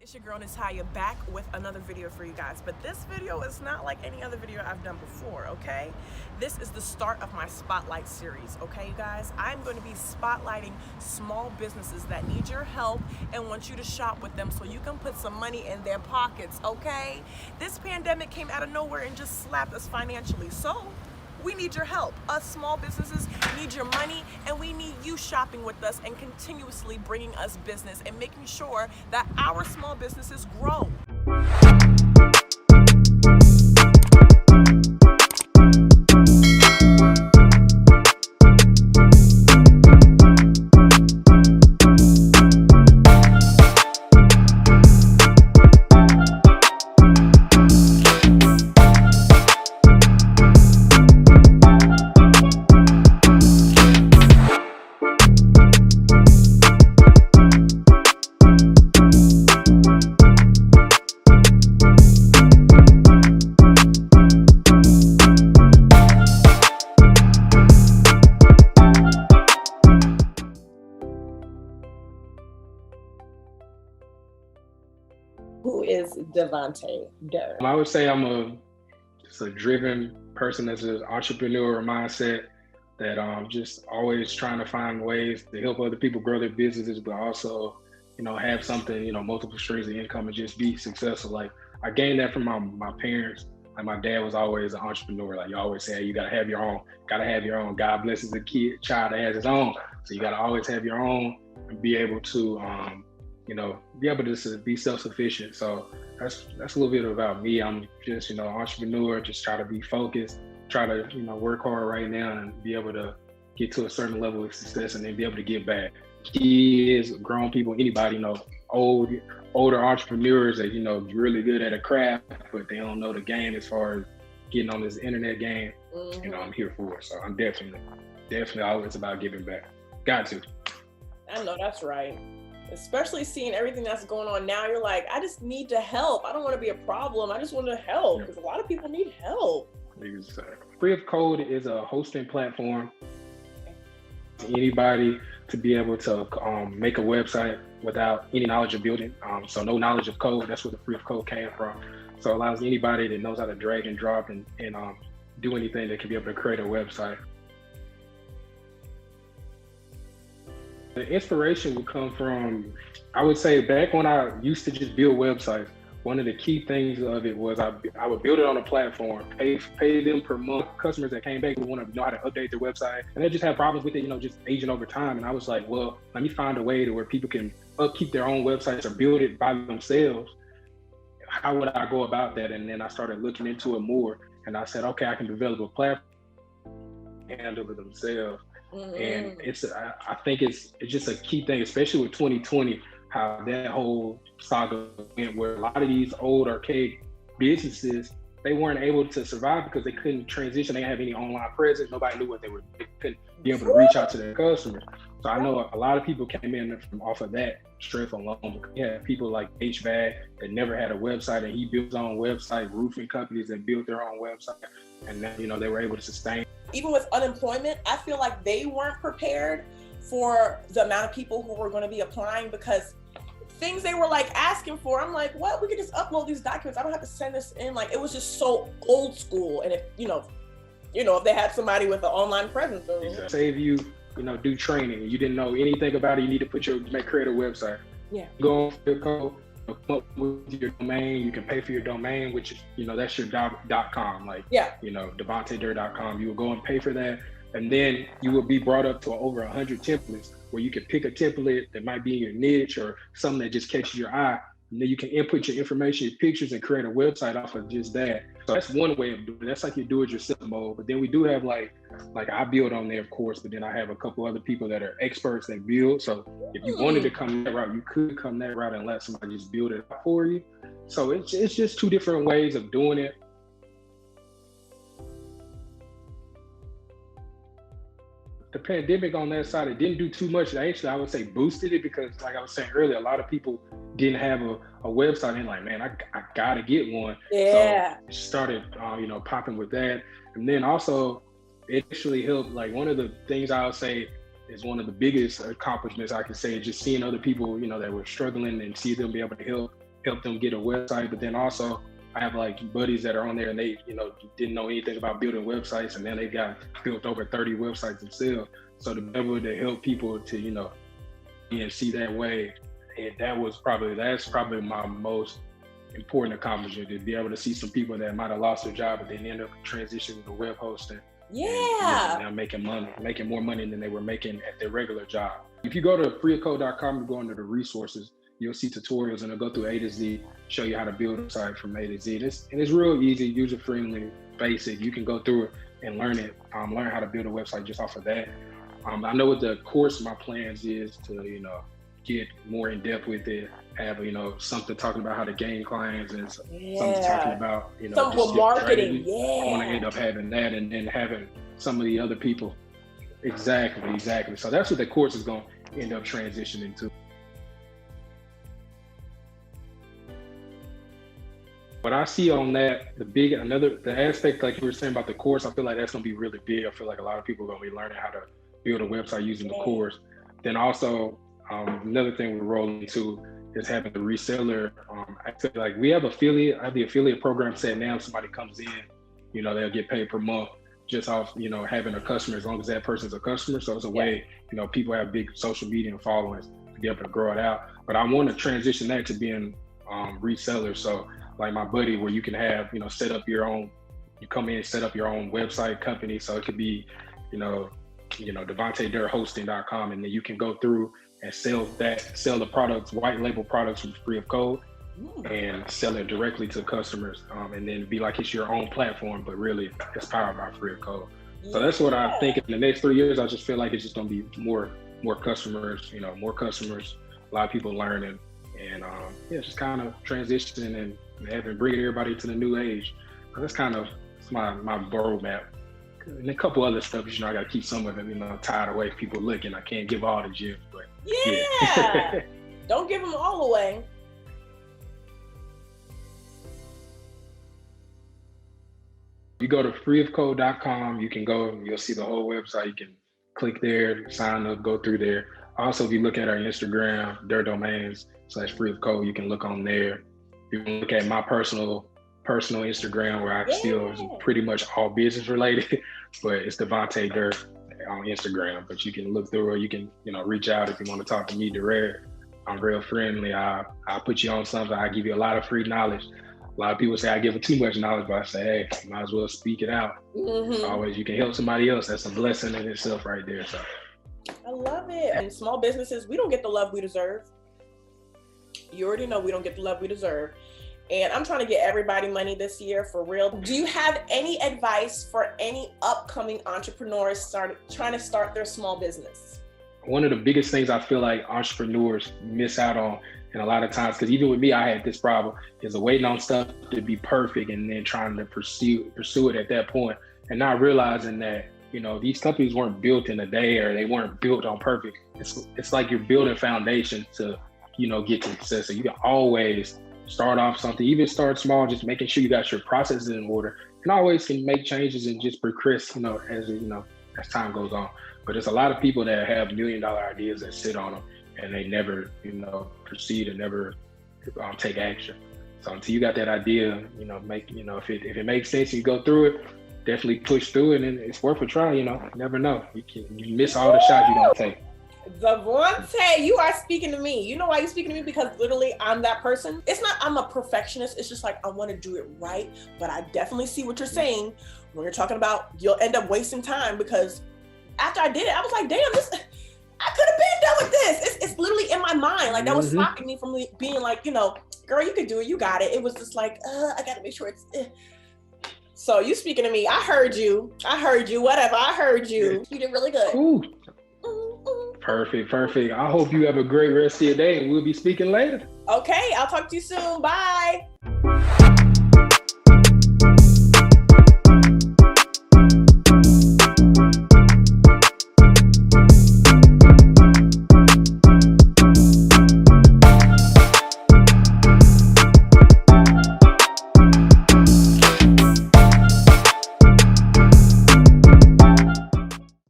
It's your girl Natalia back with another video for you guys, but this video is not like any other video I've done before, okay? This is the start of my spotlight series, okay, you guys? I'm going to be spotlighting small businesses that need your help and want you to shop with them so you can put some money in their pockets, okay? This pandemic came out of nowhere and just slapped us financially, so we need your help. Us small businesses need your money, and we need you shopping with us and continuously bringing us business and making sure that our small businesses grow. Who is Devonte Durr? I would say I'm just a driven person that's an entrepreneur mindset that just always trying to find ways to help other people grow their businesses, but also, have something, multiple streams of income and just be successful. Like I gained that from my parents. Like my dad was always an entrepreneur. Like you always say, you gotta have your own, God blesses a child that has his own. So you gotta always have your own and be able to be able to be self-sufficient. So that's a little bit about me. I'm just, entrepreneur, just try to be focused, try to, work hard right now and be able to get to a certain level of success and then be able to give back. Kids, grown people, anybody, older entrepreneurs that, really good at a craft, but they don't know the game as far as getting on this internet game, I'm here for it. So I'm definitely always about giving back. Got to. I know that's right. Especially seeing everything that's going on now, you're like, I just need to help. I don't want to be a problem. I just want to help because a lot of people need help. Exactly. Free of Code is a hosting platform. Anybody to be able to make a website without any knowledge of building. So no knowledge of code. That's where the Free of Code came from. So it allows anybody that knows how to drag and drop and do anything that can be able to create a website. The inspiration would come from, I would say back when I used to just build websites, one of the key things of it was I would build it on a platform, pay them per month. Customers that came back would want to know how to update their website, and they just have problems with it, just aging over time. And I was like, well, let me find a way to where people can upkeep their own websites or build it by themselves. How would I go about that? And then I started looking into it more, and I said, okay, I can develop a platform and handle it themselves. And I think it's just a key thing, especially with 2020, how that whole saga went, where a lot of these old archaic businesses, they weren't able to survive because they couldn't transition. They didn't have any online presence. Nobody knew what they were. They couldn't be able to reach out to their customers. So I know a lot of people came in from off of that strength alone. You have people like HVAC that never had a website, and he built his own website. Roofing companies that built their own website, and then they were able to sustain. Even with unemployment, I feel like they weren't prepared for the amount of people who were going to be applying, because things they were like asking for, I'm like, what? We could just upload these documents. I don't have to send this in. Like, it was just so old school. And if if they had somebody with an online presence, exactly. Save you, do training. You didn't know anything about it. You need to create a website. Yeah. Go on your code. Come up with your domain. You can pay for your domain, which is, that's your .com. Like, DevonteDurr.com. You will go and pay for that. And then you will be brought up to over 100 templates where you can pick a template that might be in your niche or something that just catches your eye. And then you can input your information, your pictures, and create a website off of just that. So that's one way of doing it. That's like your do-it-yourself mode. But then we do have like I build on there, of course, but then I have a couple other people that are experts that build. So if you wanted to come that route, you could come that route and let somebody just build it for you. So it's just two different ways of doing it. The pandemic on that side, it didn't do too much. Actually, I would say boosted it, because like I was saying earlier, a lot of people didn't have a website and like, man, I gotta get one. Yeah. So it started, popping with that. And then also it actually helped. Like one of the things I'll say is one of the biggest accomplishments I can say, just seeing other people, that were struggling and see them be able to help help them get a website. But then also I have like buddies that are on there and they, didn't know anything about building websites, and then they got built over 30 websites themselves. So to be able to help people to, and see that way, and that's probably my most important accomplishment, to be able to see some people that might have lost their job but then end up transitioning to web hosting. Yeah. And now making more money than they were making at their regular job. If you go to freeofcode.com and go under the resources, you'll see tutorials, and it'll go through A to Z, show you how to build a site from A to Z. And it's real easy, user-friendly, basic. You can go through it and learn how to build a website just off of that. I know with the course, my plans is to, get more in depth with it, have, something talking about how to gain clients, and something talking about, something with marketing. I want to end up having that, and then having some of the other people. Exactly. So that's what the course is going to end up transitioning to. What I see on that, the aspect, like you were saying about the course, I feel like that's going to be really big. I feel like a lot of people are going to be learning how to build a website using the course. Then also, another thing we're rolling to is having the reseller. I feel like I have the affiliate program set now. If somebody comes in, they'll get paid per month just off, having a customer, as long as that person's a customer. So it's a way, people have big social media followings to be able to grow it out. But I want to transition that to being resellers. So like my buddy, where you can have, set up your own, you come in and set up your own website company. So it could be, Devonte Durr hosting.com, and then you can go through and sell the products, white label products from Free of Code, and sell it directly to customers. And then be like it's your own platform, but really it's powered by Free of Code. So that's what I think in the next 3 years. I just feel like it's just gonna be more customers, more customers, a lot of people learning, and just kind of transitioning and bringing everybody to the new age. That's kind of my roadmap. And a couple other stuff, I got to keep some of it, tied away. People looking, I can't give all the gems, but yeah. Don't give them all away. You go to freeofcode.com, you can go, you'll see the whole website. You can click there, sign up, go through there. Also, if you look at our Instagram, Durr Domains /freeofcode, you can look on there. You can look at my personal Instagram, where I still is pretty much all business related, but it's Devonte Durr on Instagram. But you can look through it. You can, reach out if you want to talk to me direct. I'm real friendly. I'll put you on something. I give you a lot of free knowledge. A lot of people say I give too much knowledge, but I say, hey, you might as well speak it out. Always, you can help somebody else. That's a blessing in itself right there. So I love it. And small businesses, we don't get the love we deserve. You already know we don't get the love we deserve. And I'm trying to get everybody money this year, for real. Do you have any advice for any upcoming entrepreneurs trying to start their small business? One of the biggest things I feel like entrepreneurs miss out on, and a lot of times, because even with me, I had this problem, is waiting on stuff to be perfect and then trying to pursue it at that point, and not realizing that, these companies weren't built in a day, or they weren't built on perfect. It's like you're building foundation to, get to success. So you can always start off something, even start small, just making sure you got your processes in order, and always can make changes and just progress, as time goes on. But there's a lot of people that have $1 million ideas that sit on them, and they never, proceed and never take action. So until you got that idea, if it makes sense, you go through it, definitely push through it, and it's worth a try. You never know. You miss all the shots you're gonna take. Devonte, you are speaking to me. You know why you're speaking to me? Because literally I'm that person. It's not I'm a perfectionist. It's just like I want to do it right. But I definitely see what you're saying when you're talking about you'll end up wasting time, because after I did it, I was like, damn, I could have been done with this. It's literally in my mind. Like that was stopping me from being like, girl, you can do it. You got it. It was just like, I got to make sure it's. So you speaking to me. I heard you. Whatever. I heard you. You did really good. Ooh. Perfect. I hope you have a great rest of your day, and we'll be speaking later. Okay, I'll talk to you soon. Bye.